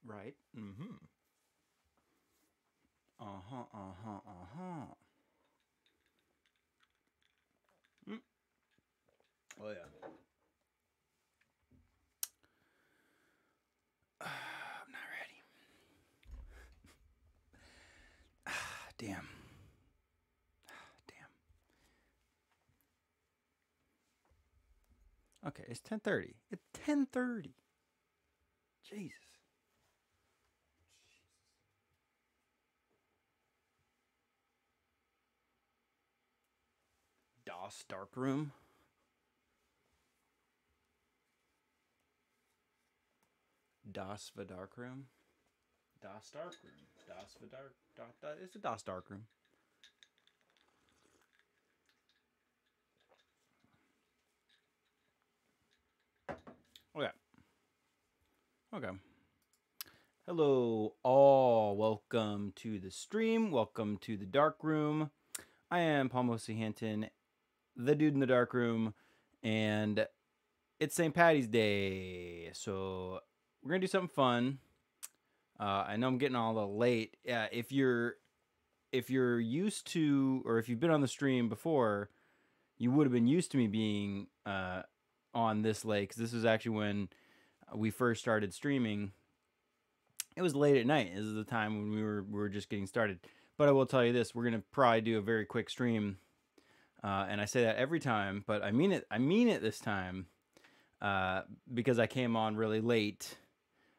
Right. Mm-hmm. Uh-huh, uh-huh, uh-huh. Mm. Oh, yeah. I'm not ready. Damn. Damn. Okay, it's 10:30. It's 10:30. Jesus. DOS Darkroom. DOS the Darkroom. DOS Darkroom. DOS the Dark. It's a DOS Darkroom. Okay. Okay. Hello, all. Welcome to the stream. Welcome to the Dark Room. I am Paul Mosley Hinton, the dude in the dark room, and it's St. Patty's Day, so we're gonna do something fun. I know I'm getting all a little late. If you're used to, or if you've been on the stream before, you would have been used to me being on this late, because this was actually when we first started streaming. It was late at night. This is the time when we were just getting started. But I will tell you this: we're gonna probably do a very quick stream. And I say that every time, but I mean it. I mean it this time, because I came on really late.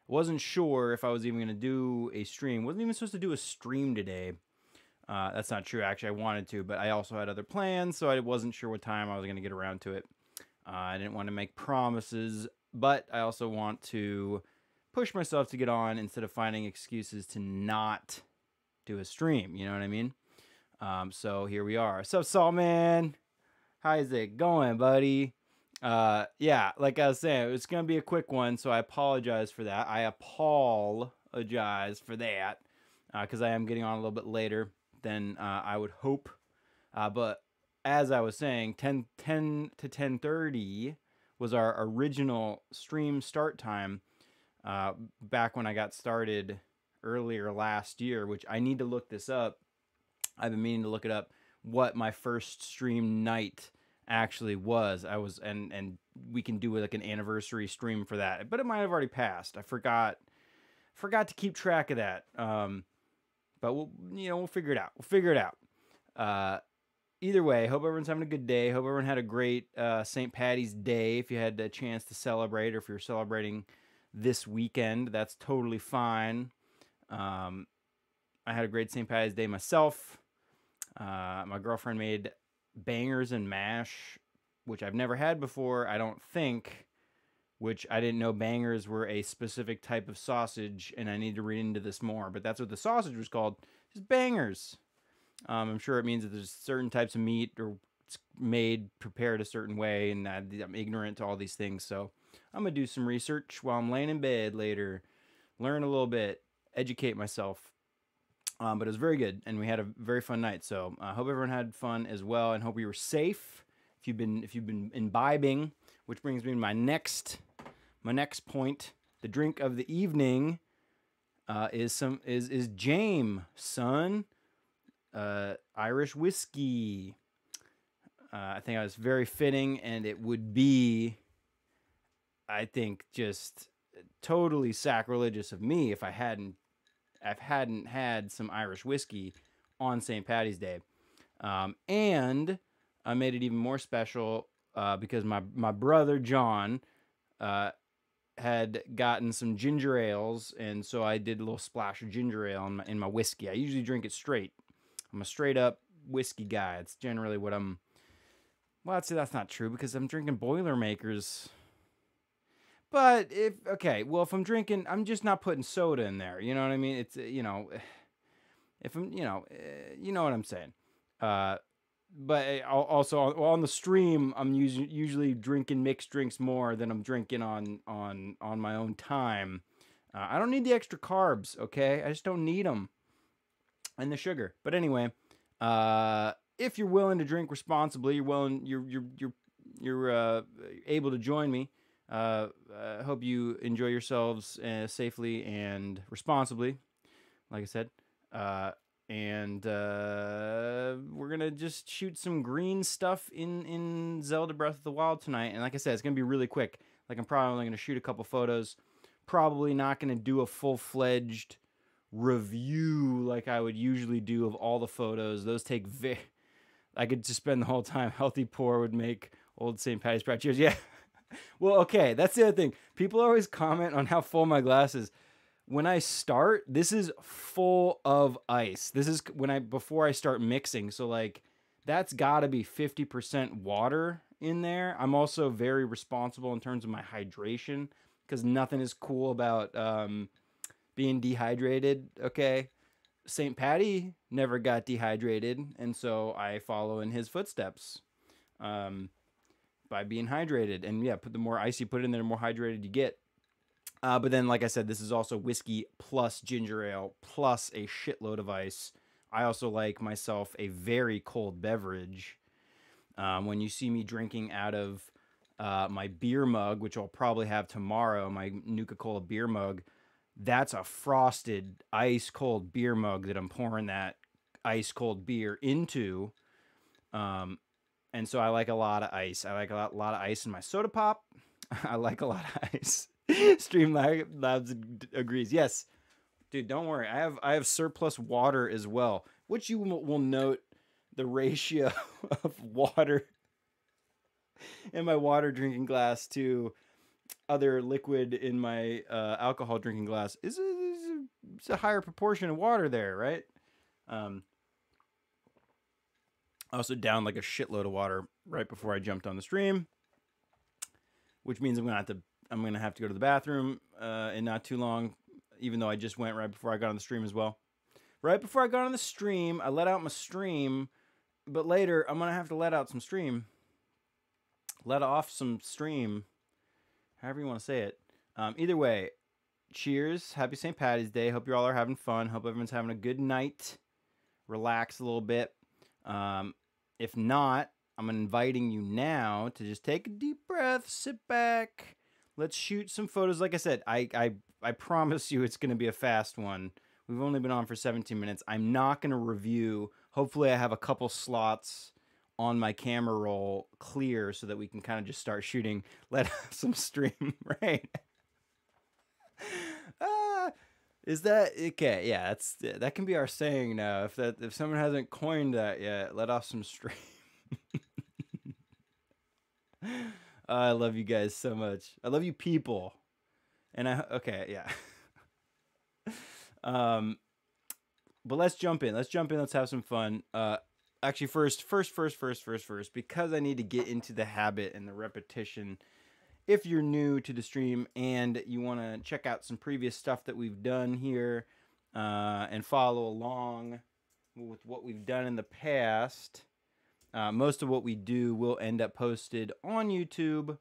Wasn't sure if I was even going to do a stream. Wasn't even supposed to do a stream today. That's not true. Actually, I wanted to, but I also had other plans, so I wasn't sure what time I was going to get around to it. I didn't want to make promises, but I also want to push myself to get on instead of finding excuses to not do a stream. You know what I mean? So here we are. So, Salt Man, how's it going, buddy? Yeah, like I was saying, it's gonna be a quick one, so I apologize for that. I apologize for that, because I am getting on a little bit later than I would hope. But as I was saying, 10 to 10:30 was our original stream start time. Back when I got started earlier last year, which I need to look this up. I've been meaning to look it up. What my first stream night actually was. And we can do like an anniversary stream for that, but it might have already passed. I forgot to keep track of that. But we'll figure it out. We'll figure it out. Either way, hope everyone's having a good day. Hope everyone had a great St. Patty's Day. If you had a chance to celebrate, or if you're celebrating this weekend, that's totally fine. I had a great St. Patty's Day myself. My girlfriend made bangers and mash, which I've never had before, I don't think. Which I didn't know bangers were a specific type of sausage, and I need to read into this more. But that's what the sausage was called, just bangers. I'm sure it means that there's certain types of meat, or it's prepared a certain way, and I'm ignorant to all these things. So I'm gonna do some research while I'm laying in bed later, learn a little bit, educate myself. But it was very good, and we had a very fun night. So I hope everyone had fun as well, and hope you were safe. If you've been imbibing, which brings me to my next point. The drink of the evening is Jameson, Irish whiskey. I think I was very fitting, and it would be, I think, just totally sacrilegious of me if I hadn't had some Irish whiskey on St. Patty's Day. And I made it even more special because my brother John had gotten some ginger ales, and so I did a little splash of ginger ale in my whiskey. I usually drink it straight. I'm a straight up whiskey guy. It's generally what I'm. Well, I'd say that's not true, because I'm drinking Boilermakers. But if I'm drinking, I'm just not putting soda in there. You know what I mean? It's if I'm, you know what I'm saying. But also on the stream, I'm usually drinking mixed drinks more than I'm drinking on my own time. I don't need the extra carbs, okay? I just don't need them, and the sugar. But anyway, if you're willing to drink responsibly, you're able to join me. Hope you enjoy yourselves safely and responsibly, like I said. And we're gonna just shoot some green stuff in Zelda Breath of the Wild tonight. And like I said, it's gonna be really quick. Like I'm probably only gonna shoot a couple photos. Probably not gonna do a full-fledged review like I would usually do of all the photos. Those take I could just spend the whole time. Healthy Poor would make old St. Patty's Proud. Cheers. Yeah. Well, okay. That's the other thing. People always comment on how full my glass is. When I start, this is full of ice. This is before I start mixing. So like that's got to be 50% water in there. I'm also very responsible in terms of my hydration because nothing is cool about being dehydrated. Okay. St. Patty never got dehydrated, and so I follow in his footsteps by being hydrated. And yeah, the more ice you put in there, the more hydrated you get. But then, like I said, this is also whiskey plus ginger ale plus a shitload of ice. I also like myself a very cold beverage. When you see me drinking out of my beer mug, which I'll probably have tomorrow, my Nuka-Cola beer mug, that's a frosted ice cold beer mug that I'm pouring that ice cold beer into. And so I like a lot of ice. I like a lot of ice in my soda pop. I like a lot of ice. Streamlabs agrees. Yes, dude, don't worry. I have surplus water as well, which you will note the ratio of water in my water drinking glass to other liquid in my alcohol drinking glass is a higher proportion of water there, right? I also downed like a shitload of water right before I jumped on the stream, which means I'm gonna have to go to the bathroom in not too long, even though I just went right before I got on the stream as well. Right before I got on the stream, I let out my stream, but later I'm gonna have to let out some stream. Let off some stream. However you want to say it. Either way, cheers. Happy St. Patty's Day. Hope you all are having fun. Hope everyone's having a good night. Relax a little bit. If not, I'm inviting you now to just take a deep breath, sit back. Let's shoot some photos. Like I said, I promise you it's going to be a fast one. We've only been on for 17 minutes. I'm not going to review. Hopefully I have a couple slots on my camera roll clear so that we can kind of just start shooting. Let some stream, right? Is that okay? Yeah, that can be our saying now. If someone hasn't coined that yet, let off some stream. I love you guys so much. I love you people. And yeah. But let's jump in. Let's have some fun. Actually, first, because I need to get into the habit and the repetition. If you're new to the stream and you want to check out some previous stuff that we've done here and follow along with what we've done in the past, most of what we do will end up posted on YouTube.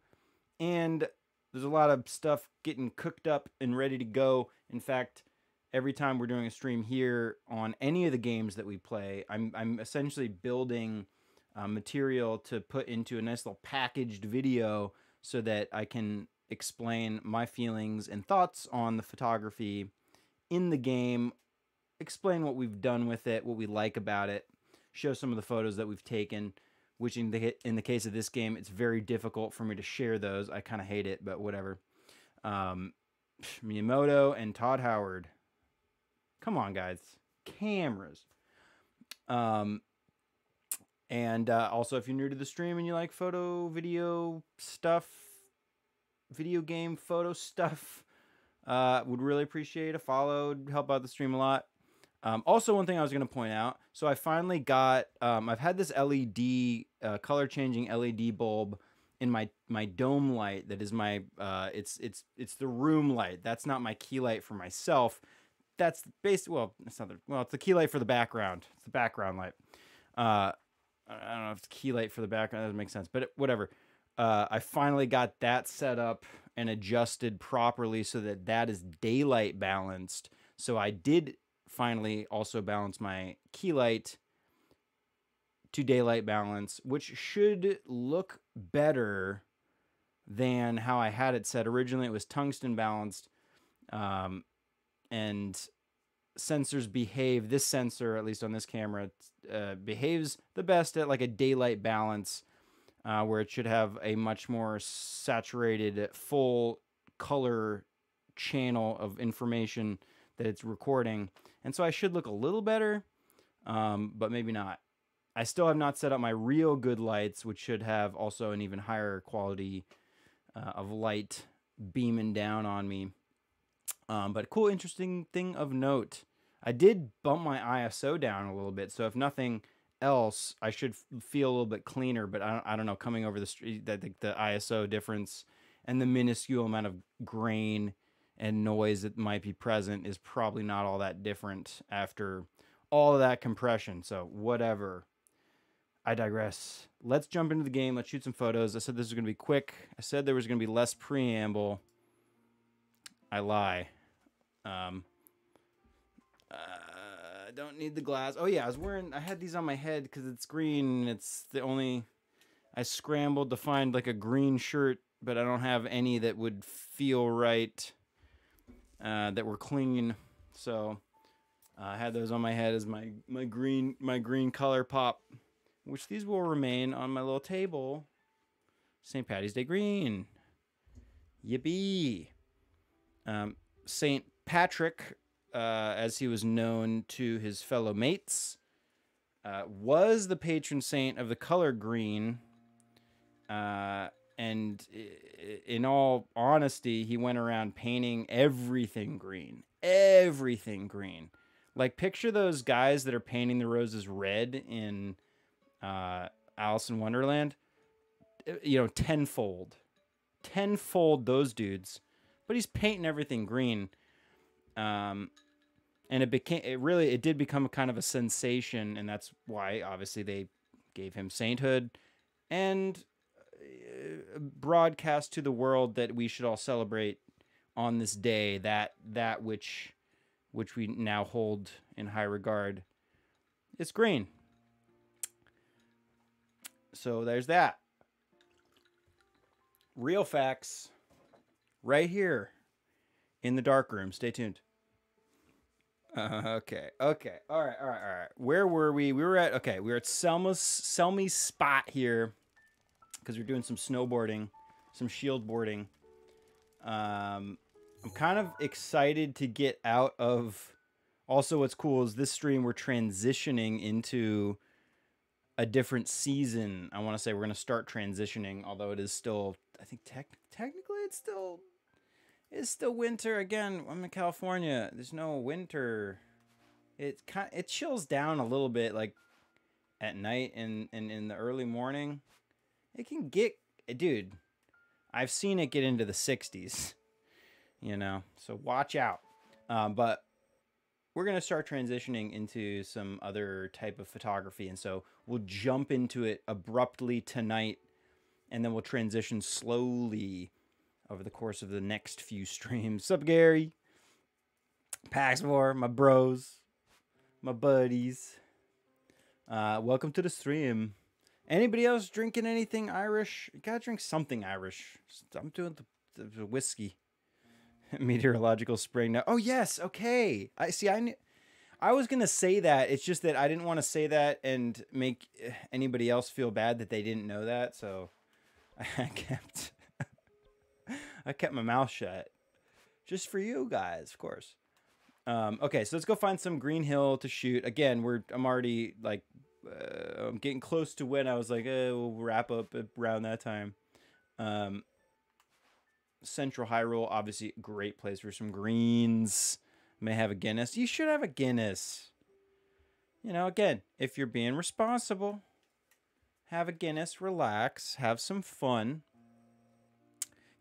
And there's a lot of stuff getting cooked up and ready to go. In fact, every time we're doing a stream here on any of the games that we play, I'm essentially building material to put into a nice little packaged video so that I can explain my feelings and thoughts on the photography in the game, explain what we've done with it, what we like about it, show some of the photos that we've taken, which in the case of this game, it's very difficult for me to share those. I kind of hate it, but whatever. Miyamoto and Todd Howard. Come on, guys. Cameras. And also, if you're new to the stream and you like photo, video stuff, video game photo stuff, would really appreciate a follow. It'd help out the stream a lot. Also, one thing I was going to point out. So I finally got, I've had this LED, color changing LED bulb in my dome light. That is my, it's the room light. That's not my key light for myself. That's well, it's not it's the key light for the background. It's the background light. I don't know if it's key light for the background. That doesn't make sense, but whatever. I finally got that set up and adjusted properly so that is daylight balanced. So I did finally also balance my key light to daylight balance, which should look better than how I had it set. Originally, it was tungsten balanced, and sensors behave. This sensor, at least on this camera, behaves the best at like a daylight balance, where it should have a much more saturated, full color channel of information that it's recording. And so I should look a little better, but maybe not. I still have not set up my real good lights, which should have also an even higher quality of light beaming down on me. But a cool, interesting thing of note, I did bump my ISO down a little bit. So if nothing else, I should feel a little bit cleaner. But I don't know, coming over the street, the ISO difference and the minuscule amount of grain and noise that might be present is probably not all that different after all of that compression. So whatever. I digress. Let's jump into the game. Let's shoot some photos. I said this was going to be quick. I said there was going to be less preamble. I lie. I don't need the glass. Oh yeah, I had these on my head because it's green. It's the only, I scrambled to find like a green shirt, but I don't have any that would feel right, that were clean. So I had those on my head as my green color pop, which these will remain on my little table. St. Patty's Day green. Yippee. St. Patrick, as he was known to his fellow mates, was the patron saint of the color green. And in all honesty, he went around painting everything green. Everything green. Like, picture those guys that are painting the roses red in Alice in Wonderland. You know, tenfold those dudes. But he's painting everything green. And it did become kind of a sensation, and that's why obviously they gave him sainthood and broadcast to the world that we should all celebrate on this day that which we now hold in high regard. It's green. So there's that. Real facts right here in the dark room. Stay tuned. Okay. All right. Where were we? We were at Selmy's spot here because we're doing some snowboarding, some shield boarding. I'm kind of excited to get out of. Also, what's cool is this stream we're transitioning into a different season. I want to say we're going to start transitioning, although it is still, I think technically it's still winter. Again, I'm in California. There's no winter. It chills down a little bit, like at night and in the early morning. It can get, dude, I've seen it get into the 60s, you know, so watch out. But we're going to start transitioning into some other type of photography. And so we'll jump into it abruptly tonight, and then we'll transition slowly over the course of the next few streams. Sup, Gary? Paxmore, my bros, my buddies. Welcome to the stream. Anybody else drinking anything Irish? You gotta drink something Irish. I'm doing the whiskey. Meteorological spring now. Oh yes, okay. I was gonna say that. It's just that I didn't want to say that and make anybody else feel bad that they didn't know that. So I kept my mouth shut, just for you guys, of course. Okay, so let's go find some Green Hill to shoot. Again, I'm already like, I'm getting close to when I was like, we'll wrap up around that time. Central Hyrule, obviously great place for some greens. May have a Guinness. You should have a Guinness. You know, again, if you're being responsible, have a Guinness, relax, have some fun.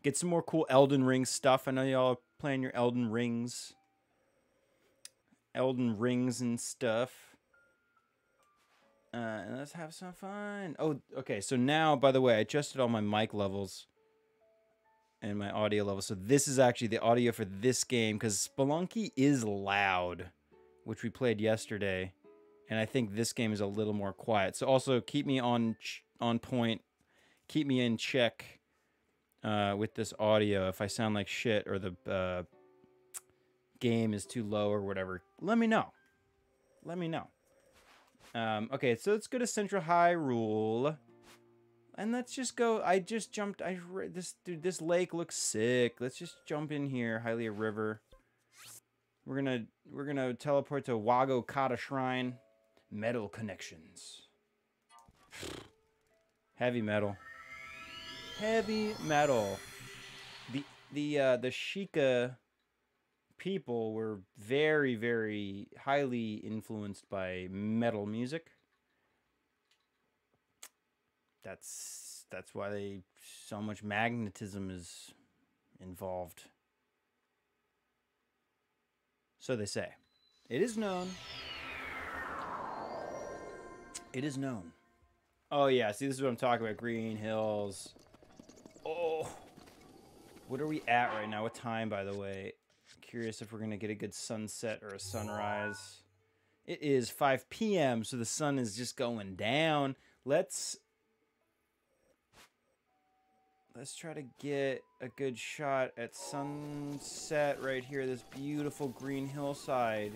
Get some more cool Elden Ring stuff. I know y'all are playing your Elden Rings and stuff. And let's have some fun. Oh, okay. So now, by the way, I adjusted all my mic levels and my audio levels. So this is actually the audio for this game, because Spelunky is loud, which we played yesterday. And I think this game is a little more quiet. So also keep me on point. Keep me in check. with this audio. If I sound like shit or the game is too low or whatever, let me know. Let me know. Okay, so let's go to Central Hyrule. And let's just go. I just jumped. This lake looks sick. Let's just jump in here. Hylia River. We're gonna teleport to Wago Kata Shrine. Metal connections. Heavy metal. Heavy metal. The Sheikah people were very, very highly influenced by metal music. That's why so much magnetism is involved. So they say. It is known. It is known. Oh yeah, see, this is what I'm talking about. Green Hills. Oh, what are we at right now? What time, by the way? Curious if we're gonna get a good sunset or a sunrise. It is 5 p.m., so the sun is just going down. Let's try to get a good shot at sunset right here. This beautiful green hillside.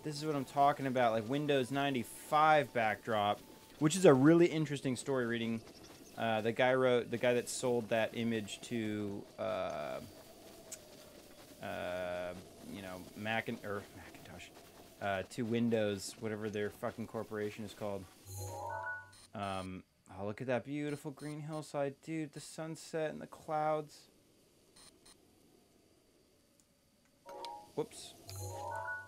This is what I'm talking about, like Windows 95 backdrop, which is a really interesting story reading. The guy that sold that image to, you know, Macintosh, to Windows, whatever their fucking corporation is called. Oh, look at that beautiful green hillside, dude. The sunset and the clouds. Whoops.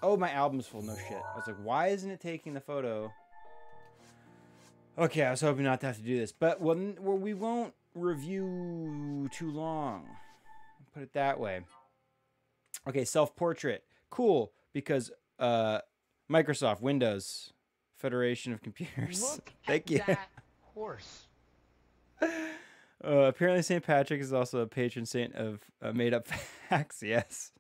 Oh, my album's full. No shit. I was like, why isn't it taking the photo? Okay, I was hoping not to have to do this. But we won't review too long. Put it that way. Okay, self-portrait. Cool, because Microsoft, Windows, Federation of Computers. Look Thank you. That horse. Apparently St. Patrick is also a patron saint of made-up facts. Yes.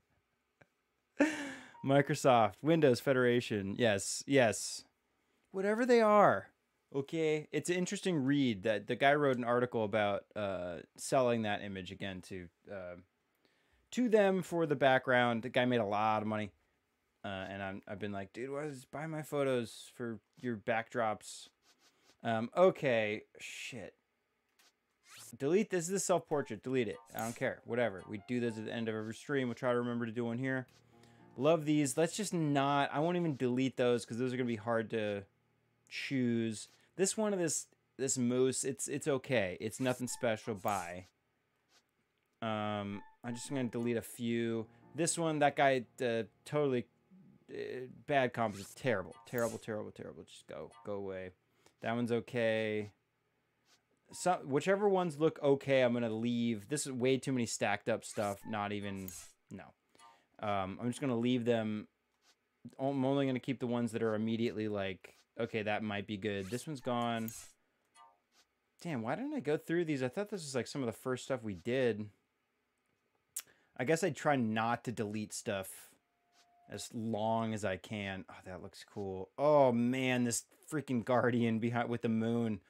Microsoft, Windows, Federation. Yes, yes. Whatever they are. Okay. It's an interesting read that the guy wrote an article about selling that image again to them for the background. The guy made a lot of money. And I've been like, dude, buy my photos for your backdrops. Okay, shit. Delete this. This is self-portrait. Delete it. I don't care. Whatever. We do this at the end of every stream. We'll try to remember to do one here. Love these. Let's just not... I won't even delete those because those are going to be hard to choose. This one of this moose, it's okay. It's nothing special. Bye. I'm just going to delete a few. This one, that guy, totally bad comp. It's terrible. Terrible, terrible, terrible. Just go away. That one's okay. Whichever ones look okay, I'm gonna leave. This is way too many stacked up stuff. Not even, no. I'm just gonna leave them. I'm only gonna keep the ones that are immediately like, okay, that might be good. This one's gone. Damn, why didn't I go through these? I thought this was like some of the first stuff we did. I guess I'd try not to delete stuff as long as I can. Oh, that looks cool. Oh man, this freaking Guardian behind with the moon.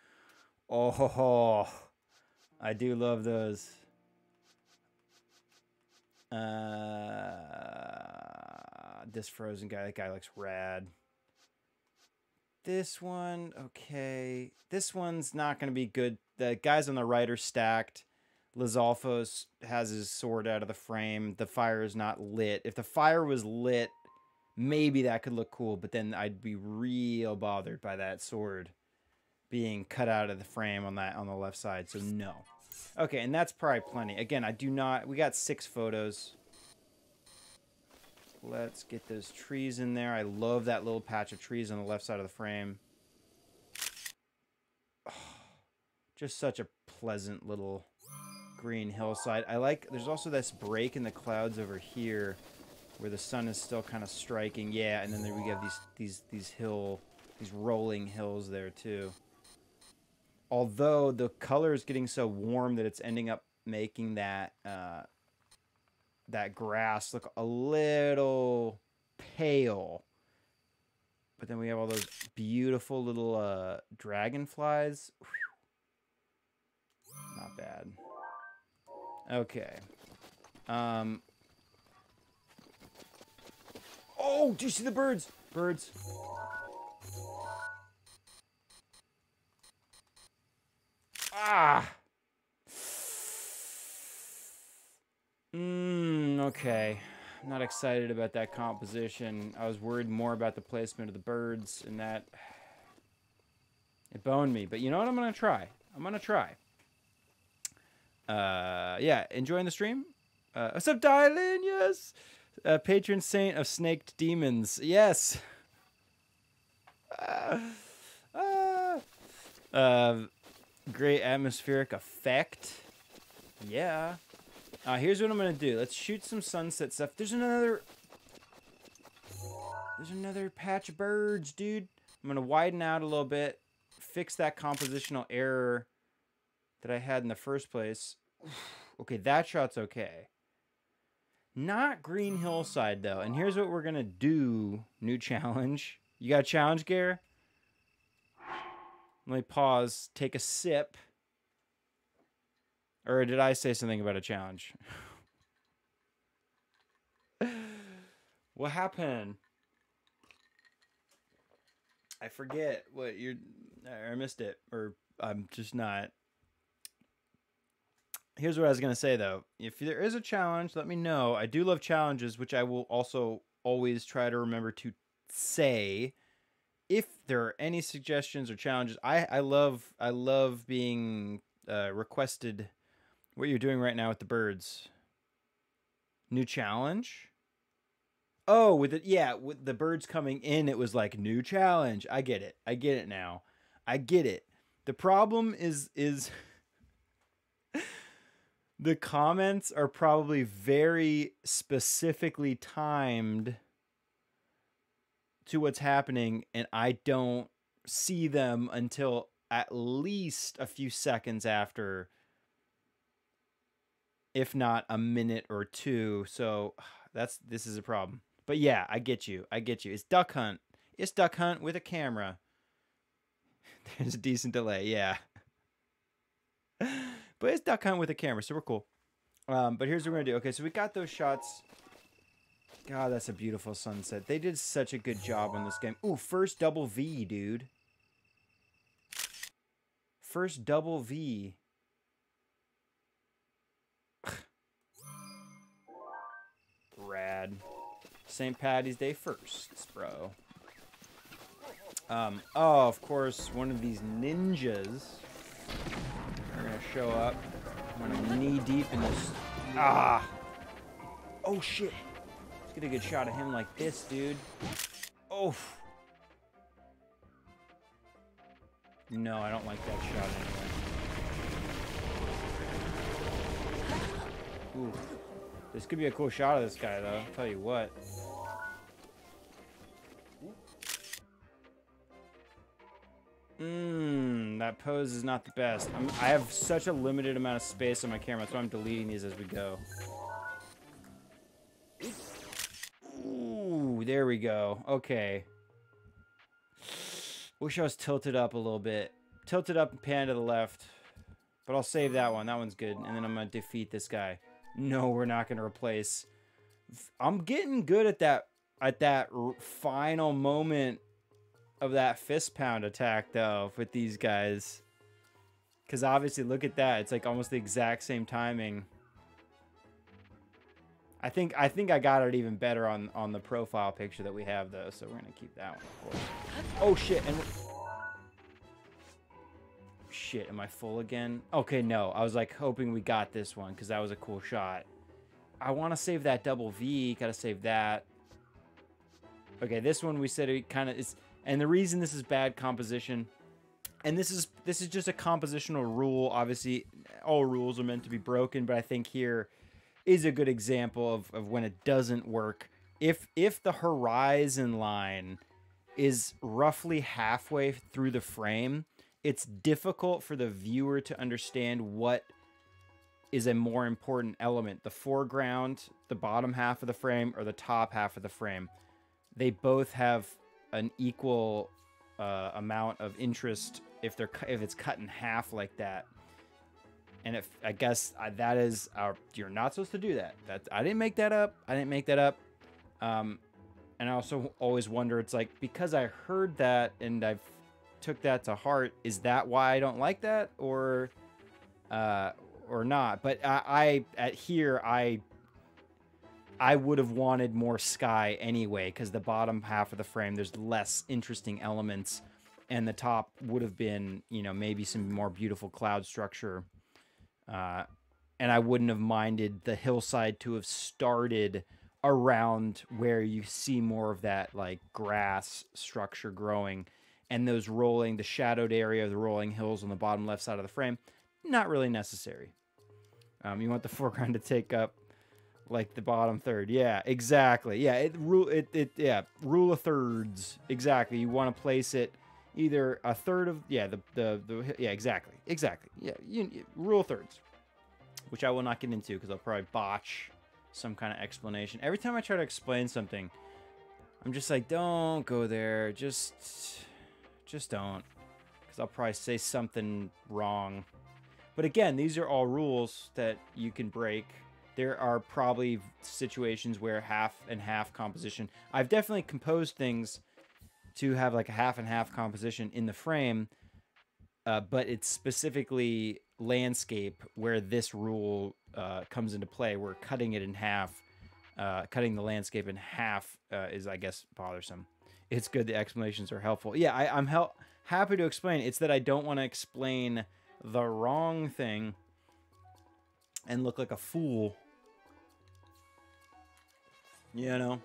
Oh, I do love those. This frozen guy, that guy looks rad. This one, okay. This one's not going to be good. The guys on the right are stacked. Lizalfos has his sword out of the frame. The fire is not lit. If the fire was lit, maybe that could look cool, but then I'd be real bothered by that sword being cut out of the frame on the left side, so no. Okay, and that's probably plenty. Again, we got 6 photos. Let's get those trees in there. I love that little patch of trees on the left side of the frame. Oh, just such a pleasant little green hillside. There's also this break in the clouds over here where the sun is still kind of striking. Yeah, and then there we have these rolling hills there too. Although the color is getting so warm that it's ending up making that that grass look a little pale. But then we have all those beautiful little dragonflies. Whew. Not bad. Okay. Oh, do you see the birds? Birds. Ah. Okay. I'm not excited about that composition. I was worried more about the placement of the birds, and that it boned me. But you know what? I'm gonna try. I'm gonna try. Yeah, enjoying the stream? What's up, Dylan? Yes. Patron saint of snaked demons. Yes. Great atmospheric effect. Yeah. Here's what I'm gonna do. Let's shoot some sunset stuff. There's another patch of birds, dude. I'm gonna widen out a little bit, fix that compositional error that I had in the first place. Okay, that shot's okay. Not Green Hillside, though. And here's what we're gonna do. New challenge. You got a challenge, Gare? Let me pause, take a sip. Or did I say something about a challenge? What happened? I forget what you're... I missed it. Or I'm just not... Here's what I was going to say, though. If there is a challenge, let me know. I do love challenges, which I will also always try to remember to say. If there are any suggestions or challenges, I love being requested what you're doing right now with the birds. New challenge? Oh, with the birds coming in, it was like new challenge. I get it. I get it now. I get it. The problem is the comments are probably very specifically timed to what's happening, and I don't see them until at least a few seconds after, if not a minute or two. So this is a problem. But yeah, I get you. I get you. It's Duck Hunt. It's Duck Hunt with a camera. There's a decent delay, yeah. But it's Duck Hunt with a camera, so we're cool. But here's what we're gonna do. Okay, so we got those shots. God, that's a beautiful sunset. They did such a good job on this game. Ooh, first double V, dude. First double V. Rad. St. Patty's Day firsts, bro. Oh, of course, one of these ninjas are gonna show up. I'm gonna knee deep in this. Ah! Oh shit! Let's get a good shot of him like this, dude. Oh! No, I don't like that shot anyway. Ooh. This could be a cool shot of this guy, though. I'll tell you what. That pose is not the best. I have such a limited amount of space on my camera, that's why I'm deleting these as we go. Ooh, there we go. Okay. Wish I was tilted up a little bit. Tilted up and pan to the left. But I'll save that one. That one's good. And then I'm going to defeat this guy. No, we're not going to replace. I'm getting good at that final moment of that fist pound attack, though, with these guys. Because obviously, look at that. It's like almost the exact same timing. I think I got it even better on the profile picture that we have, though. So we're going to keep that one, of course. Oh, shit. And shit, am I full again? Okay, no. I was like hoping we got this one because that was a cool shot. I want to save that double V. Got to save that. Okay, this one we said it kind of is. And the reason this is bad composition, and this is just a compositional rule. Obviously, all rules are meant to be broken, but I think here is a good example of when it doesn't work. If the horizon line is roughly halfway through the frame, it's difficult for the viewer to understand what is a more important element, the foreground, the bottom half of the frame, or the top half of the frame. They both have an equal amount of interest if it's cut in half like that. And if I guess that is you're not supposed to do that. I didn't make that up. I didn't make that up. And I also always wonder, it's like, because I heard that and I've took that to heart, is that why I don't like that, or not? But I would have wanted more sky anyway, because the bottom half of the frame, there's less interesting elements, and the top would have been, you know, maybe some more beautiful cloud structure. And I wouldn't have minded the hillside to have started around where you see more of that like grass structure growing, and those the shadowed area of the rolling hills on the bottom left side of the frame, not really necessary. You want the foreground to take up like the bottom third. Yeah, exactly. Yeah, rule of thirds. Exactly. You want to place it either a third of, yeah, exactly. Yeah, rule of thirds, which I will not get into because I'll probably botch some kind of explanation. Every time I try to explain something, I'm just like, don't go there. Just don't, because I'll probably say something wrong. But again, these are all rules that you can break. There are probably situations where half and half composition. I've definitely composed things to have like a half and half composition in the frame, but it's specifically landscape where this rule comes into play. Where cutting it in half, cutting the landscape in half is, I guess, bothersome. It's good the explanations are helpful. Yeah, I'm happy to explain. It's that I don't want to explain the wrong thing and look like a fool. You know?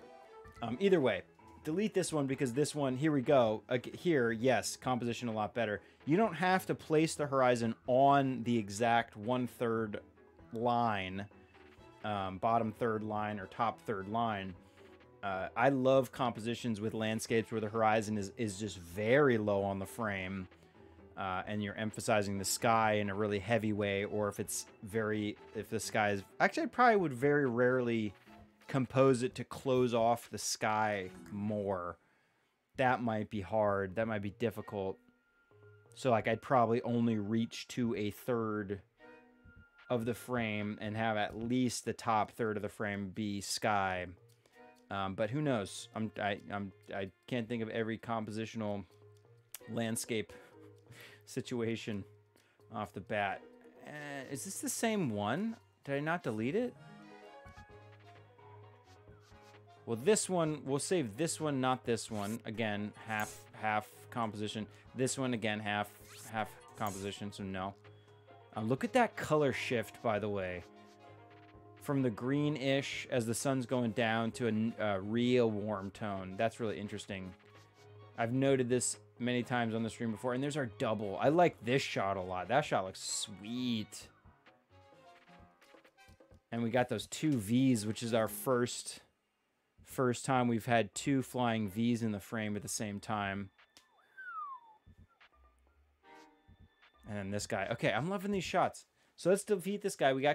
Either way, delete this one, because this one, here we go. Here, yes, composition a lot better. You don't have to place the horizon on the exact 1/3 line, bottom third line or top third line. I love compositions with landscapes where the horizon is just very low on the frame, and you're emphasizing the sky in a really heavy way, or if the sky is... Actually, I probably would very rarely compose it to close off the sky more. That might be hard. That might be difficult. So, like, I'd probably only reach to a third of the frame and have at least the top third of the frame be sky. But who knows? I can't think of every compositional landscape situation off the bat. Is this the same one? Did I not delete it? Well, this one, we'll save this one, not this one. Again, half composition. This one, again, half composition, so no. Look at that color shift, by the way. From the greenish as the sun's going down to a real warm tone. That's really interesting. I've noted this many times on the stream before, and there's our double. I like this shot a lot. That shot looks sweet. And we got those two V's, which is our first time we've had two flying V's in the frame at the same time. And then this guy. Okay, I'm loving these shots. So let's defeat this guy. We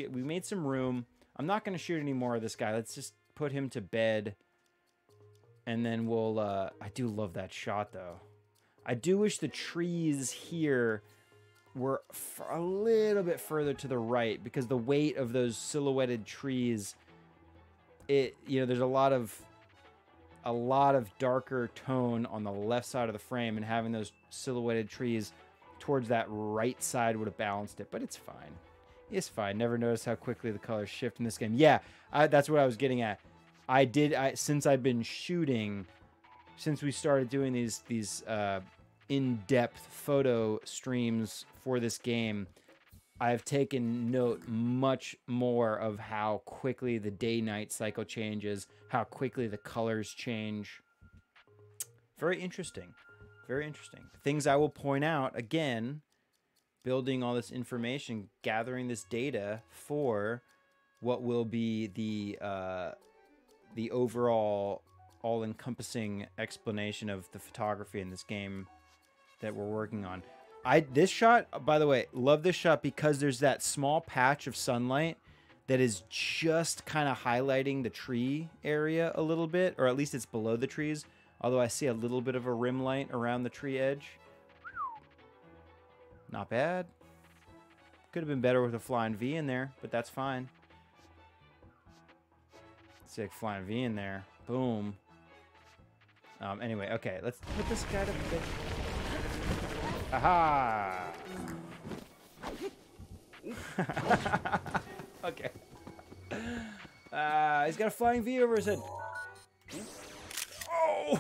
made some room. I'm not going to shoot any more of this guy. Let's just put him to bed. And then we'll... I do love that shot, though. I do wish the trees here were a little bit further to the right, because the weight of those silhouetted trees... there's a lot of darker tone on the left side of the frame, and having those silhouetted trees towards that right side would have balanced it, but it's fine. It's fine. Never noticed how quickly the colors shift in this game. Yeah, that's what I was getting at. Since I've been shooting, since we started doing these in-depth photo streams for this game, I've taken note much more of how quickly the day-night cycle changes, how quickly the colors change. Very interesting. Very interesting. Things I will point out, again, building all this information, gathering this data for what will be the overall all-encompassing explanation of the photography in this game that we're working on. This shot, by the way, love this shot because there's that small patch of sunlight that is just kind of highlighting the tree area a little bit, or at least it's below the trees, although I see a little bit of a rim light around the tree edge. Not bad. Could have been better with a flying V in there, but that's fine. Sick flying V in there. Boom. Anyway, okay, let's put this guy to bed. Aha! Okay. He's got a flying V over his head. Oh!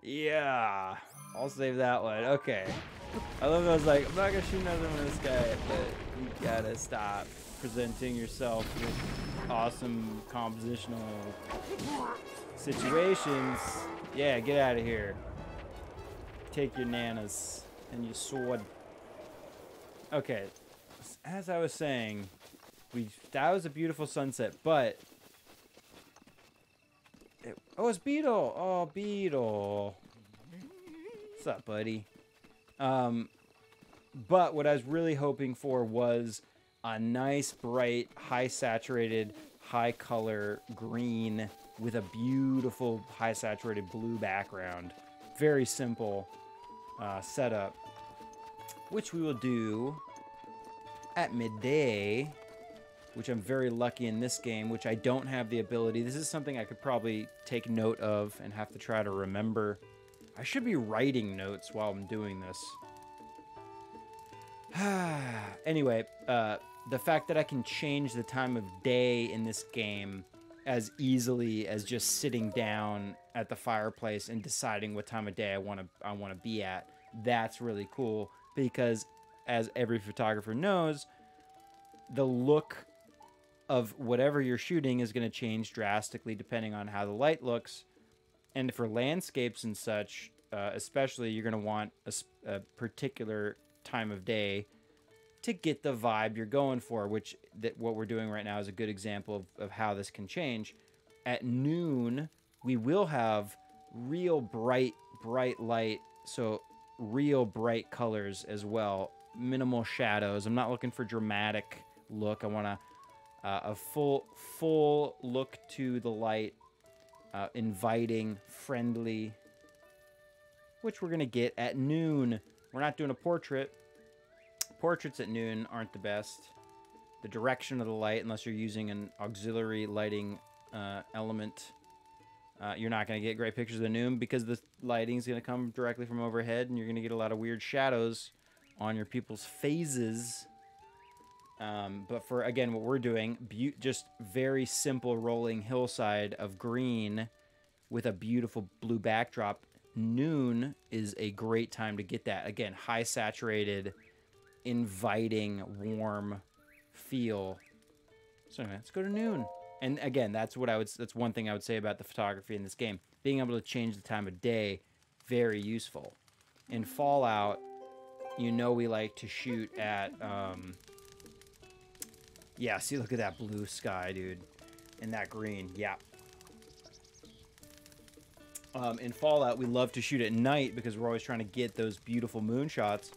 Yeah. I'll save that one. Okay. I love that I was like, I'm not gonna shoot another one of this guy, but you gotta stop presenting yourself with awesome compositional situations. Yeah, get out of here. Take your nanas and your sword. Okay, as I was saying, that was a beautiful sunset, but oh, it's Beetle. Oh, Beetle. What's up, buddy? But what I was really hoping for was a nice, bright, high saturated, high color green with a beautiful high saturated blue background. Very simple setup, which we will do at midday, which I'm very lucky in this game, which I don't have the ability. This is something I could probably take note of and have to try to remember. I should be writing notes while I'm doing this. Anyway, the fact that I can change the time of day in this game as easily as just sitting down at the fireplace and deciding what time of day I want to be at, that's really cool, because as every photographer knows, the look of whatever you're shooting is going to change drastically depending on how the light looks. And for landscapes and such, especially, you're going to want a particular time of day to get the vibe you're going for, which what we're doing right now is a good example of how this can change. At noon, we will have real bright light, so real bright colors as well. Minimal shadows. I'm not looking for dramatic look. I want a full look to the light, inviting, friendly, which we're going to get at noon. We're not doing a portrait. Portraits at noon aren't the best. The direction of the light, unless you're using an auxiliary lighting element, you're not going to get great pictures at noon because the lighting is going to come directly from overhead, and you're going to get a lot of weird shadows on your people's faces. But for, again, what we're doing, just very simple rolling hillside of green with a beautiful blue backdrop. Noon is a great time to get that. Again, high saturated, inviting, warm feel. So anyway, let's go to noon. And again, that's one thing I would say about the photography in this game. Being able to change the time of day, very useful. In Fallout, you know we like to shoot at, yeah, see, look at that blue sky, dude. And that green, yeah. In Fallout, we love to shoot at night because we're always trying to get those beautiful moon shots.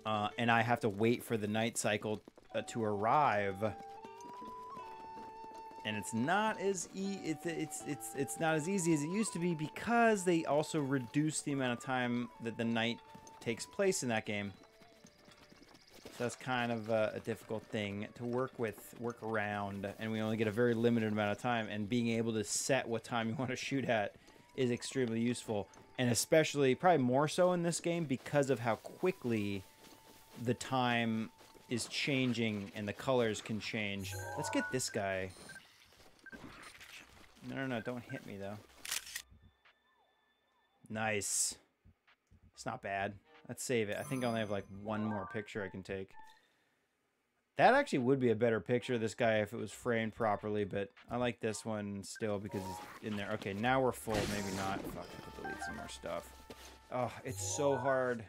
And I have to wait for the night cycle to arrive. And it's not as it's not as easy as it used to be because they also reduce the amount of time that the night takes place in that game. So that's kind of a difficult thing to work around, and we only get a very limited amount of time, and being able to set what time you want to shoot at is extremely useful, and especially, probably more so in this game because of how quickly the time is changing and the colors can change. Let's get this guy. No, don't hit me, though. Nice. It's not bad. Let's save it. I think I only have like one more picture I can take. That actually would be a better picture of this guy if it was framed properly, but I like this one still because he's in there. Okay, now we're full. Maybe not. Fuck, I have to delete some more stuff. Oh, it's so hard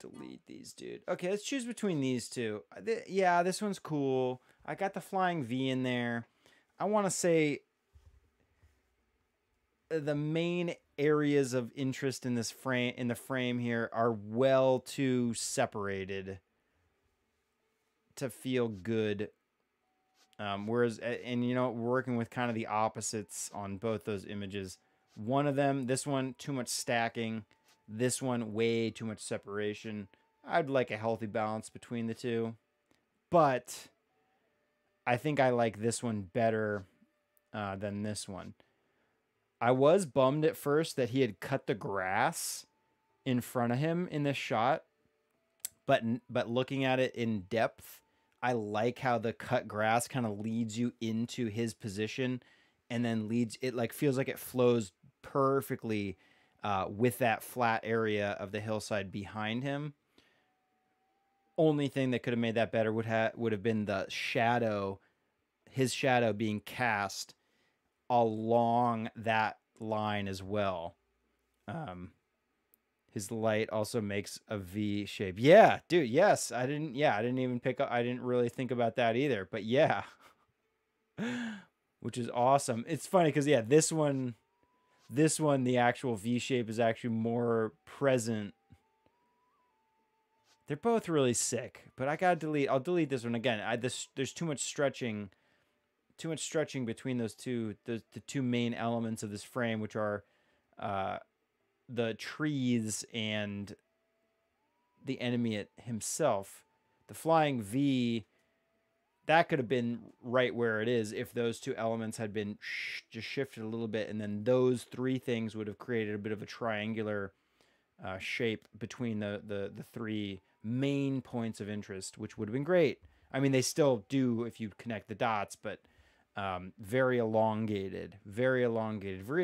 to delete these, dude. Okay, let's choose between these two. Yeah, this one's cool. I got the flying V in there. I want to say the main areas of interest in this frame here are well too separated to feel good. Whereas, and you know, we're working with kind of the opposites on both those images. One of them, this one, too much stacking. This one, way too much separation. I'd like a healthy balance between the two. But I think I like this one better than this one. I was bummed at first that he had cut the grass in front of him in this shot. But looking at it in depth, I like how the cut grass kind of leads you into his position, and then feels like it flows perfectly with that flat area of the hillside behind him. Only thing that could have made that better would have been the shadow, his shadow being cast along that line as well. His light also makes a V shape. Yeah, dude, yes. I didn't even pick up. I didn't really think about that either. But yeah. Which is awesome. It's funny because, yeah, this one, the actual V shape is actually more present. They're both really sick. But I gotta delete. I'll delete this one again. There's too much stretching. Too much stretching between those two, the two main elements of this frame, which are the trees and the enemy himself. The flying V, that could have been right where it is if those two elements had been just shifted a little bit, and then those three things would have created a bit of a triangular shape between the three main points of interest, which would have been great. I mean, they still do if you connect the dots, but very elongated, very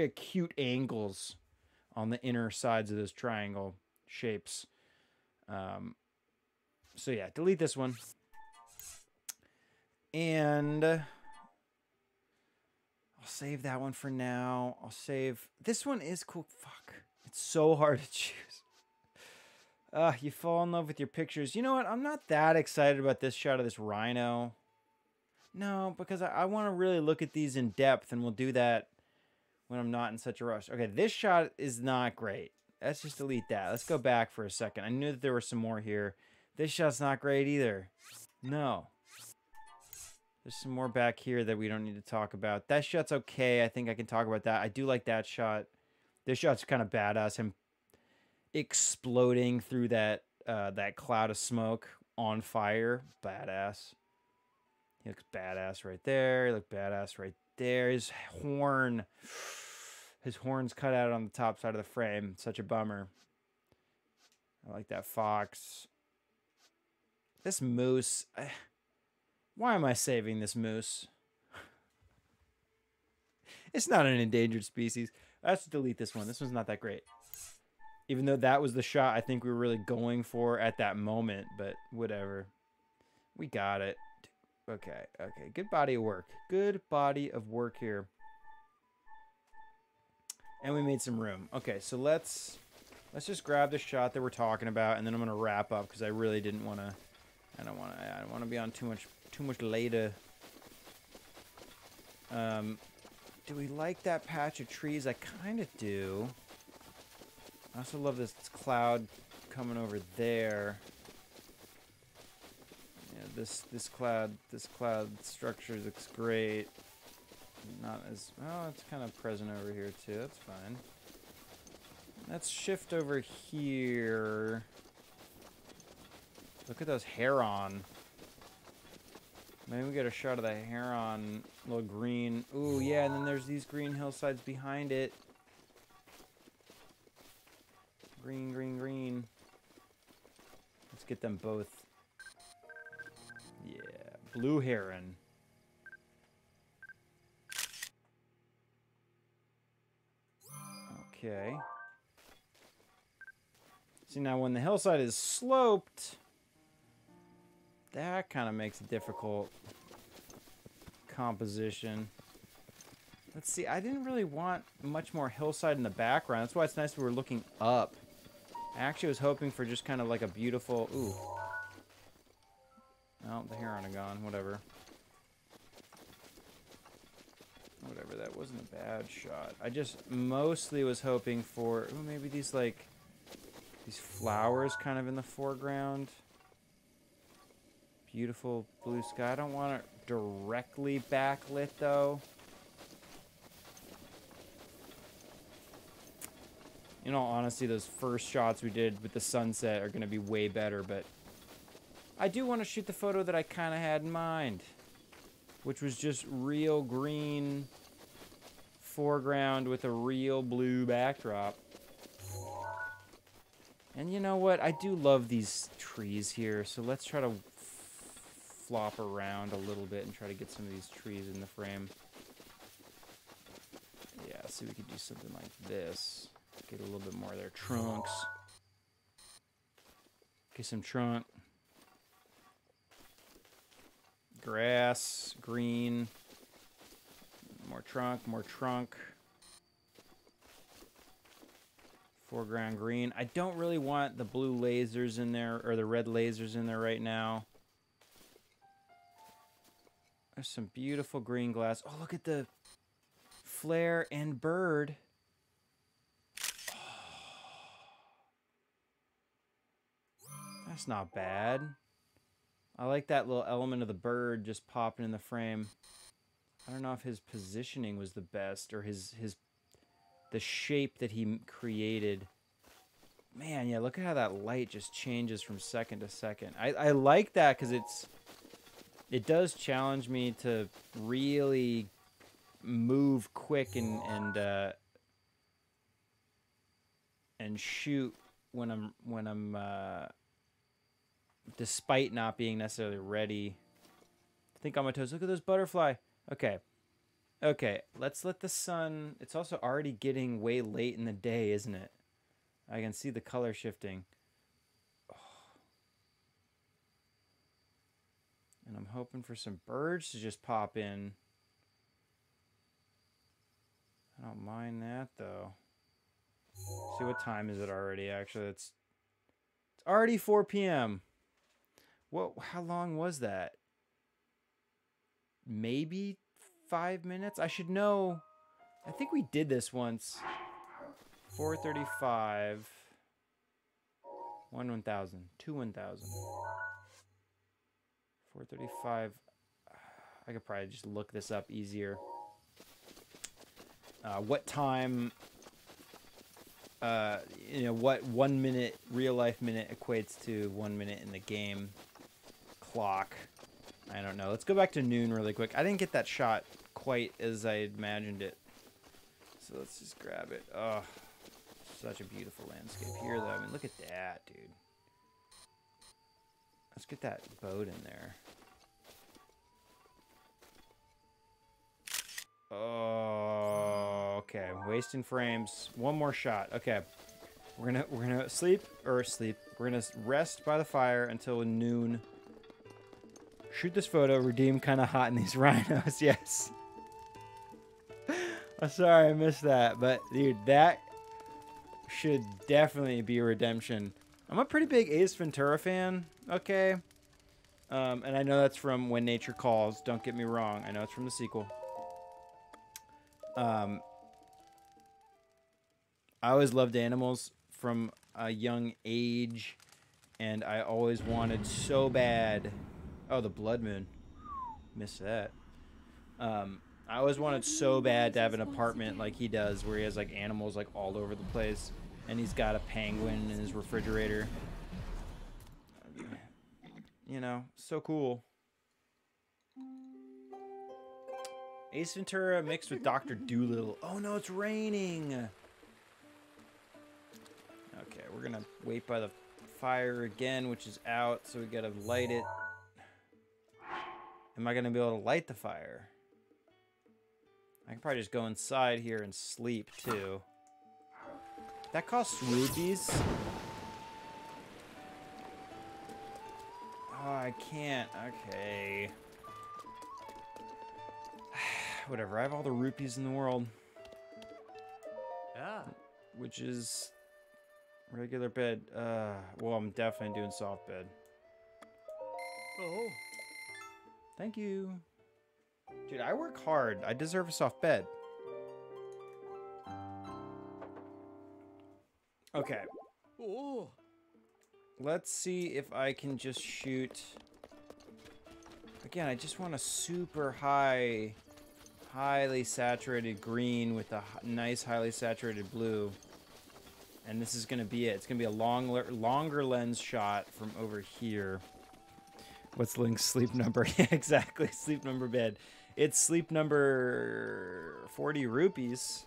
acute angles on the inner sides of those triangle shapes. So yeah, delete this one. And I'll save that one for now. I'll save... This one is cool. Fuck. It's so hard to choose. You fall in love with your pictures. You know what? I'm not that excited about this shot of this rhino. No, because I want to really look at these in depth, and we'll do that when I'm not in such a rush. Okay, this shot is not great. Let's just delete that. Let's go back for a second. I knew that there were some more here. This shot's not great either. No. There's some more back here that we don't need to talk about. That shot's okay. I think I can talk about that. I do like that shot. This shot's kind of badass. Him exploding through that that cloud of smoke on fire. Badass. He looks badass right there. He looks badass right there. His horn's cut out on the top side of the frame. Such a bummer. I like that fox. This moose. Why am I saving this moose? It's not an endangered species. Let's delete this one. This one's not that great. Even though that was the shot I think we were really going for at that moment, but whatever. We got it. Okay, okay. Good body of work. Good body of work here. And we made some room. Okay, so let's just grab the shot that we're talking about, and then I'm gonna wrap up because I really didn't want to. I don't want to be on too much later. Do we like that patch of trees? I kind of do. I also love this cloud coming over there. Yeah, this cloud structure looks great. Not as oh, it's kind of present over here too. That's fine. Let's shift over here. Look at those heron. Maybe we get a shot of the heron, little green. Ooh, yeah, and then there's these green hillsides behind it. Green, green, green. Let's get them both. Yeah, blue heron. Okay. See, now when the hillside is sloped, that kind of makes a difficult composition. Let's see, I didn't really want much more hillside in the background. That's why it's nice we were looking up. I actually was hoping for just kind of like a beautiful... Ooh. Oh, the heron are gone. Whatever. Whatever, that wasn't a bad shot. I just mostly was hoping for... Ooh, maybe these, like... These flowers kind of in the foreground. Beautiful blue sky. I don't want it directly backlit, though. In all honesty, those first shots we did with the sunset are going to be way better, but I do want to shoot the photo that I kind of had in mind, which was just real green foreground with a real blue backdrop. And you know what? I do love these trees here, so let's try to flop around a little bit and try to get some of these trees in the frame. Yeah, see, we could do something like this. Get a little bit more of their trunks. Get some trunk. Grass, green. More trunk, more trunk. Foreground green. I don't really want the blue lasers in there, or the red lasers in there right now. There's some beautiful green glass. Oh, look at the flare and bird. That's not bad. I like that little element of the bird just popping in the frame. I don't know if his positioning was the best, or the shape that he created. Man, yeah, look at how that light just changes from second to second. I like that because it does challenge me to really move quick and shoot when I'm despite not being necessarily ready. Think on my toes. Look at those butterfly. Okay. Okay, let's let the sun... It's also already getting way late in the day, isn't it? I can see the color shifting. Oh. And I'm hoping for some birds to just pop in. I don't mind that, though. See, what time is it already, actually? It's already 4 p.m. What? How long was that? Maybe 5 minutes? I should know. I think we did this once. 4:35. 1,000. 1,000. 4:35. I could probably just look this up easier. What time... you know, what 1 minute, real life minute equates to 1 minute in the game clock. I don't know. Let's go back to noon really quick. I didn't get that shot quite as I imagined it. So let's just grab it. Oh, such a beautiful landscape here, though. I mean, look at that, dude. Let's get that boat in there. Oh, okay. Wasting frames. One more shot. Okay. We're gonna sleep. We're gonna rest by the fire until noon. Shoot this photo. Redeem kind of hot in these rhinos. Yes. I'm sorry I missed that, but dude, that should definitely be a redemption. I'm a pretty big Ace Ventura fan. Okay. And I know that's from When Nature Calls. Don't get me wrong. I know it's from the sequel. I always loved animals from a young age, and I always wanted so bad. Oh, the Blood Moon. Missed that. I always wanted so bad to have an apartment like he does, where he has like animals like all over the place, and he's got a penguin in his refrigerator. You know, so cool. Ace Ventura mixed with Dr. Dolittle. Oh no, it's raining. Okay, we're gonna wait by the fire again, which is out, so we gotta light it. Am I gonna be able to light the fire? I can probably just go inside here and sleep too. That costs rupees. Oh, I can't. Okay. Whatever, I have all the rupees in the world. Yeah. Which is regular bed. Well, I'm definitely doing soft bed. Oh. Thank you. Dude, I work hard. I deserve a soft bed. Okay. Oh. Let's see if I can just shoot. Again, I just want a super highly saturated green with a nice highly saturated blue. And this is going to be it. It's going to be a longer lens shot from over here. What's Link's sleep number? Yeah, exactly. Sleep number bed. It's sleep number 40 rupees.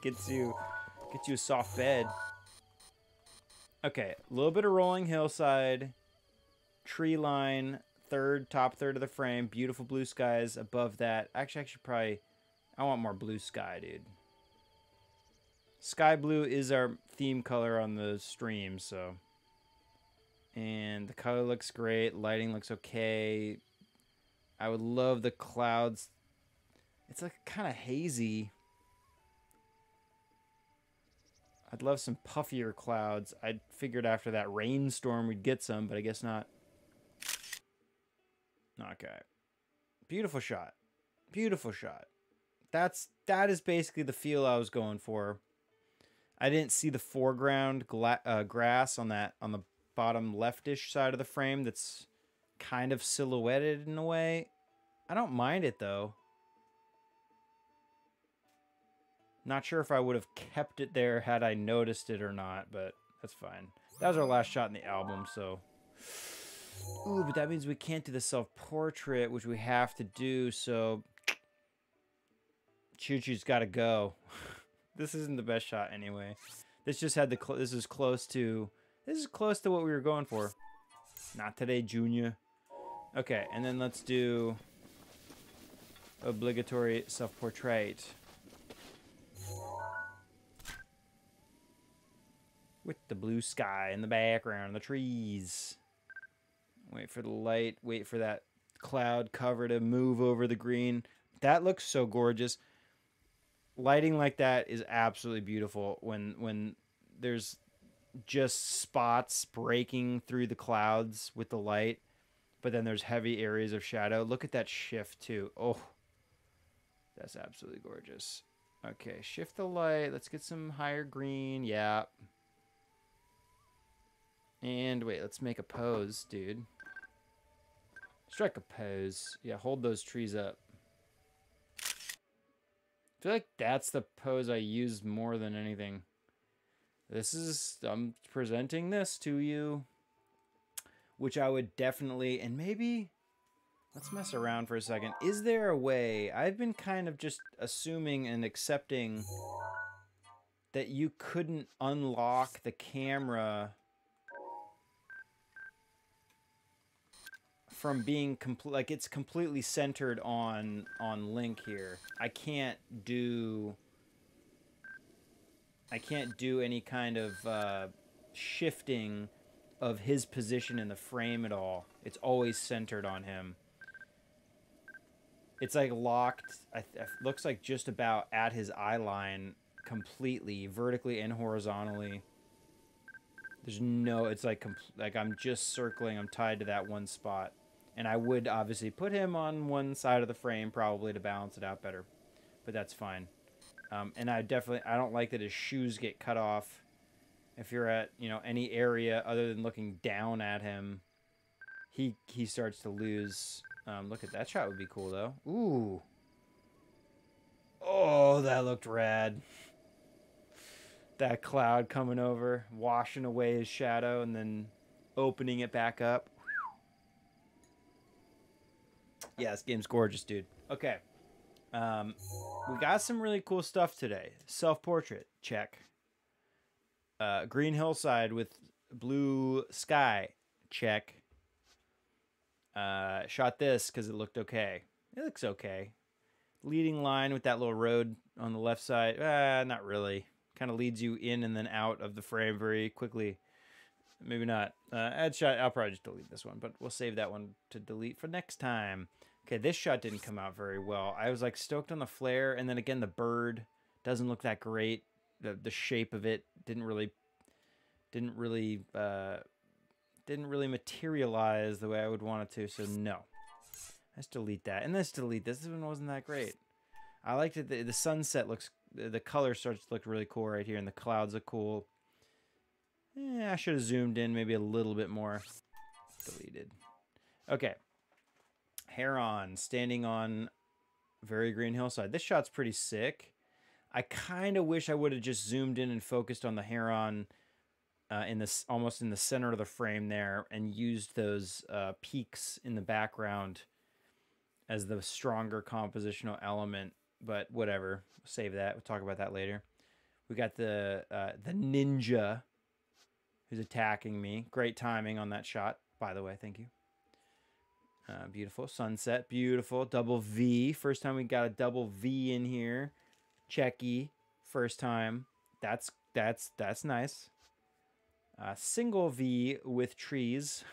gets you a soft bed. Okay, a little bit of rolling hillside, tree line, top third of the frame, beautiful blue skies above that. Actually, I want more blue sky, dude. Sky blue is our theme color on the stream, so. And the color looks great. Lighting looks okay. I would love the clouds. It's like kind of hazy. I'd love some puffier clouds. I figured after that rainstorm we'd get some, but I guess not. Okay. Beautiful shot. Beautiful shot. That is basically the feel I was going for. I didn't see the foreground grass on the bottom leftish side of the frame that's kind of silhouetted in a way. I don't mind it though. Not sure if I would have kept it there had I noticed it or not, but that's fine. That was our last shot in the album, so. Ooh, but that means we can't do the self-portrait, which we have to do, so. Choo Choo's got to go. This isn't the best shot anyway. This just had this is close to what we were going for. Not today, Junior. Okay, and then let's do obligatory self-portrait. With the blue sky in the background, the trees. Wait for the light, wait for that cloud cover to move over the green. That looks so gorgeous. Lighting like that is absolutely beautiful when there's just spots breaking through the clouds with the light, but then there's heavy areas of shadow. Look at that shift too. Oh, that's absolutely gorgeous. Okay, shift the light. Let's get some higher green. Yeah. And wait, let's make a pose, dude. Strike a pose. Yeah, hold those trees up. I feel like that's the pose I use more than anything. I'm presenting this to you, which I would definitely, and maybe, let's mess around for a second. Is there a way, I've been kind of just assuming and accepting that you couldn't unlock the camera from being like it's completely centered on Link here. I can't do any kind of shifting of his position in the frame at all. It's always centered on him. It's like locked. Looks like just about at his eye line completely, vertically and horizontally. There's no. It's like I'm just circling. I'm tied to that one spot. And I would obviously put him on one side of the frame probably to balance it out better. But that's fine. And I don't like that his shoes get cut off. If you're at, any area other than looking down at him, he starts to lose. Look at that shot would be cool though. Ooh. Oh, that looked rad. That cloud coming over, washing away his shadow and then opening it back up. Yeah, this game's gorgeous, dude. Okay. We got some really cool stuff today. Self-portrait, check. Green hillside with blue sky, check. Shot this because it looked okay. It looks okay. Leading line with that little road on the left side. Not really. Kind of leads you in and then out of the frame very quickly. Maybe not. Add shot. I'll probably just delete this one, but we'll save that one to delete for next time. Okay, this shot didn't come out very well. I was like stoked on the flare, and then again the bird doesn't look that great. The shape of it didn't really materialize the way I would want it to. So no, let's delete that, and let's delete this. This one wasn't that great. I liked it. The sunset looks. The color starts to look really cool right here, and the clouds look cool. I should have zoomed in maybe a little bit more. Deleted. Okay. Heron standing on very green hillside. This shot's pretty sick. I kind of wish I would have just zoomed in and focused on the Heron in this almost in the center of the frame there, and used those peaks in the background as the stronger compositional element. But whatever, save that. We'll talk about that later. We got the ninja who's attacking me. Great timing on that shot, by the way. Thank you. Beautiful sunset, beautiful double V. First time we got a double V in here. Checky, first time. That's nice. Single V with trees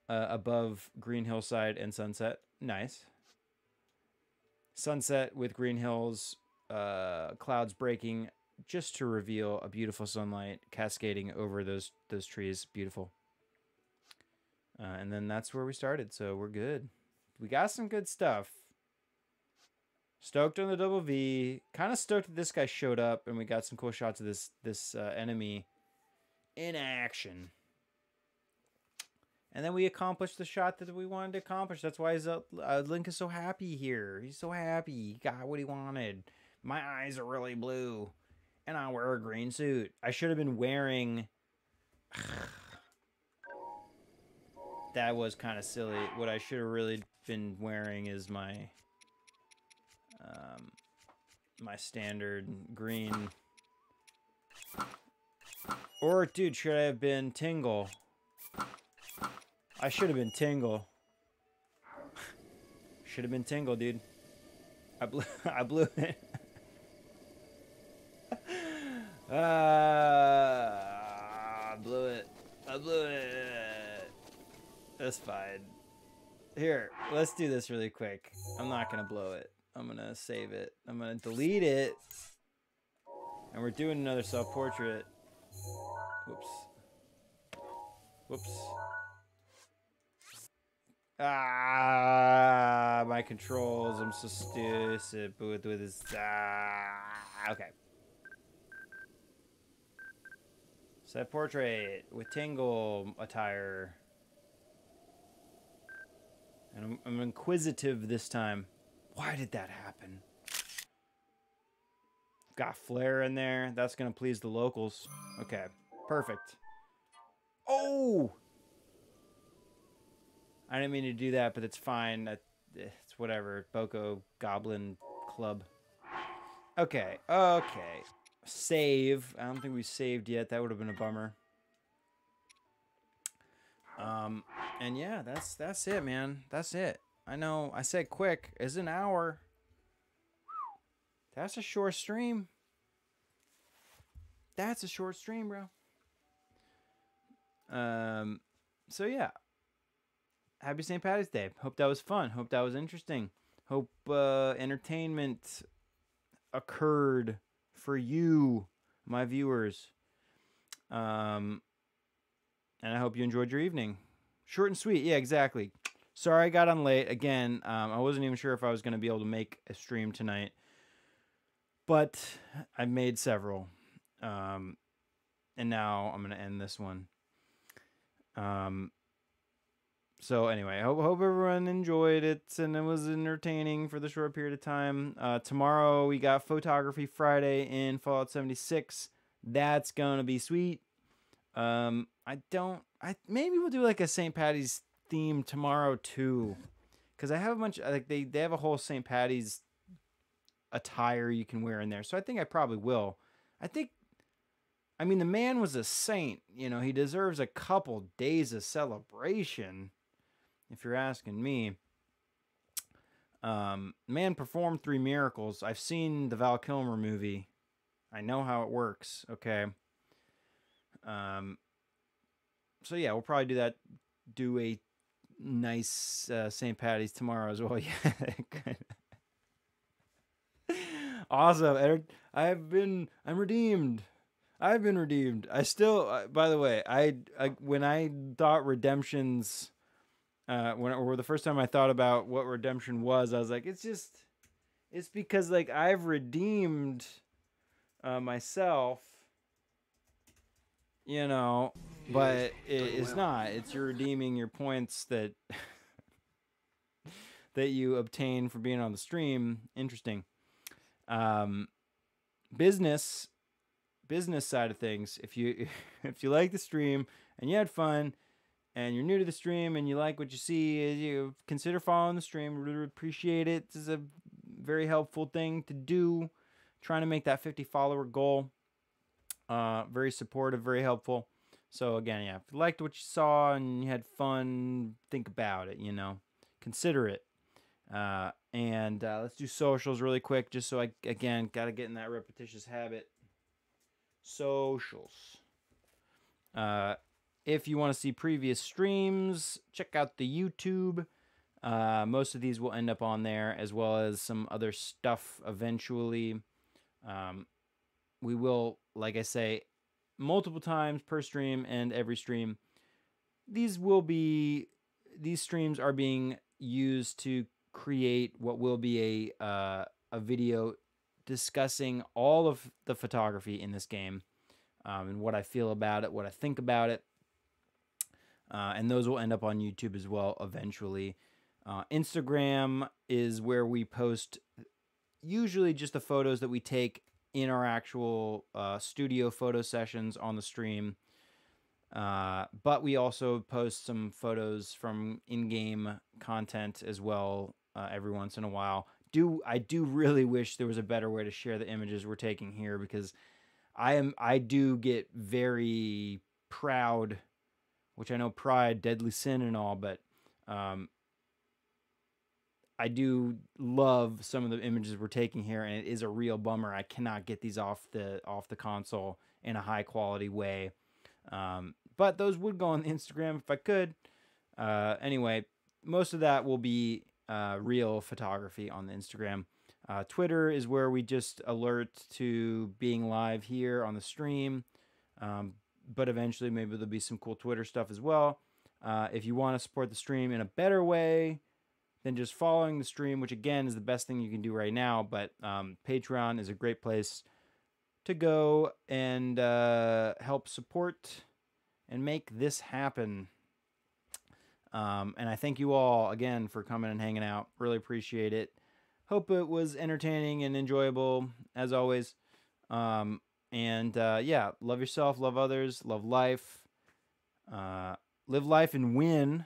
above Green Hillside and sunset. Nice. Sunset with Green Hills, clouds breaking just to reveal a beautiful sunlight cascading over those trees. Beautiful. And then that's where we started, so we're good. We got some good stuff. Stoked on the double V. Kind of stoked that this guy showed up, and we got some cool shots of this enemy in action. And then we accomplished the shot that we wanted to accomplish. That's why Link is so happy here. He's so happy. He got what he wanted. My eyes are really blue, and I wear a green suit. I should have been wearing... That was kind of silly. What I should have really been wearing is my my standard green. Or, dude, should I have been Tingle? I should have been Tingle. Should have been Tingle, dude. I blew it. I blew it. I blew it. That's fine. Here, let's do this really quick. I'm not gonna blow it. I'm gonna save it. I'm gonna delete it. And we're doing another self-portrait. Whoops. Whoops. Ah, my controls. I'm so stupid with this. Okay. Self-portrait with Tingle attire. And I'm inquisitive this time. Why did that happen? Got Flare in there. That's going to please the locals. Okay, perfect. Oh! I didn't mean to do that, but it's fine. It's whatever. Boko Goblin Club. Okay, okay. Save. I don't think we saved yet. That would have been a bummer. And yeah, that's it, man. That's it. I know I said quick. It's an hour. That's a short stream. That's a short stream, bro. So yeah. Happy St. Patty's Day. Hope that was fun. Hope that was interesting. Hope entertainment occurred for you, my viewers. And I hope you enjoyed your evening. Short and sweet. Yeah, exactly. Sorry I got on late. Again, I wasn't even sure if I was going to be able to make a stream tonight. But I made several. And now I'm going to end this one. So anyway, I hope everyone enjoyed it and it was entertaining for the short period of time. Tomorrow we got Photography Friday in Fallout 76. That's going to be sweet. Maybe we'll do like a St. Patty's theme tomorrow too, because I have a bunch like they have a whole St. Patty's attire you can wear in there, so I think I probably will. I mean, the man was a saint, you know. He deserves a couple days of celebration, if you're asking me. Man performed 3 miracles. I've seen the Val Kilmer movie. I know how it works. Okay. So yeah, we'll probably do that. Do a nice St. Patty's tomorrow as well. Yeah. Awesome. I'm redeemed. I've been redeemed. I still, by the way, when I thought redemptions, or the first time I thought about what redemption was, I was like, it's because like I've redeemed myself. You know, but it's not. It's you're redeeming your points that that you obtain for being on the stream. Interesting. business side of things, if you if you like the stream and you had fun and you're new to the stream and you like what you see, you consider following the stream. Really appreciate it. This is a very helpful thing to do, trying to make that 50 follower goal. Very supportive, very helpful. So again, yeah, if you liked what you saw and you had fun, think about it, consider it. And let's do socials really quick, just so I, again, got to get in that repetitious habit. Socials. If you want to see previous streams, check out the YouTube. Most of these will end up on there, as well as some other stuff eventually. We will, like I say, multiple times per stream and every stream, these streams are being used to create what will be a video discussing all of the photography in this game, and what I feel about it, what I think about it. And those will end up on YouTube as well eventually. Instagram is where we post usually just the photos that we take in our actual studio photo sessions on the stream. But we also post some photos from in-game content as well every once in a while. I do really wish there was a better way to share the images we're taking here, because I do get very proud, which I know pride, deadly sin and all, but I do love some of the images we're taking here, and it is a real bummer I cannot get these off the console in a high quality way. But those would go on the Instagram if I could. Anyway, most of that will be real photography on the Instagram. Twitter is where we just alert to being live here on the stream. But eventually maybe there'll be some cool Twitter stuff as well. If you want to support the stream in a better way than just following the stream, which again is the best thing you can do right now, but Patreon is a great place to go and help support and make this happen. And I thank you all again for coming and hanging out. Really appreciate it. Hope it was entertaining and enjoyable as always. Yeah, love yourself, love others, love life. Live life and win.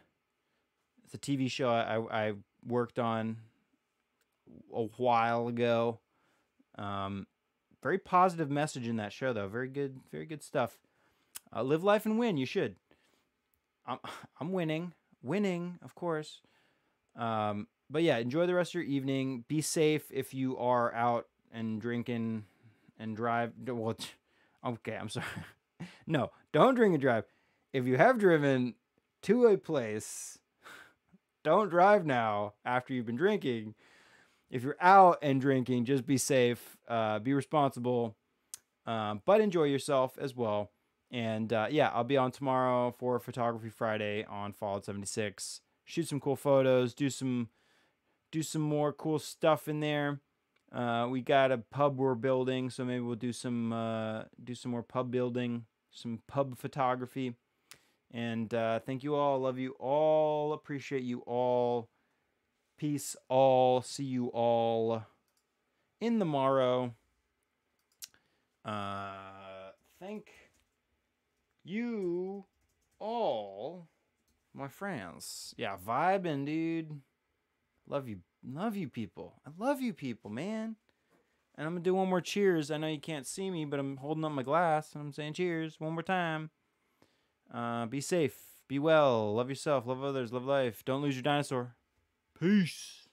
It's a TV show I worked on a while ago. Very positive message in that show, though. Very good stuff. Live life and win. You should. I'm winning, of course. But yeah, enjoy the rest of your evening. Be safe if you are out and drinking and drive. Well, okay, I'm sorry. No, don't drink and drive. If you have driven to a place, don't drive now after you've been drinking. If you're out and drinking, just be safe, be responsible, but enjoy yourself as well. And yeah, I'll be on tomorrow for Photography Friday on Fallout 76. Shoot some cool photos, do some more cool stuff in there. We got a pub we're building, so maybe we'll do some more pub building, some pub photography. And thank you all, love you all, appreciate you all. Peace all, see you all in the morrow. Thank you all, my friends. Yeah, vibing, dude. Love you people. I love you people, man. And I'm gonna do one more cheers. I know you can't see me, but I'm holding up my glass and I'm saying cheers one more time. Be safe, be well, love yourself, love others, love life. Don't lose your dinosaur. Peace.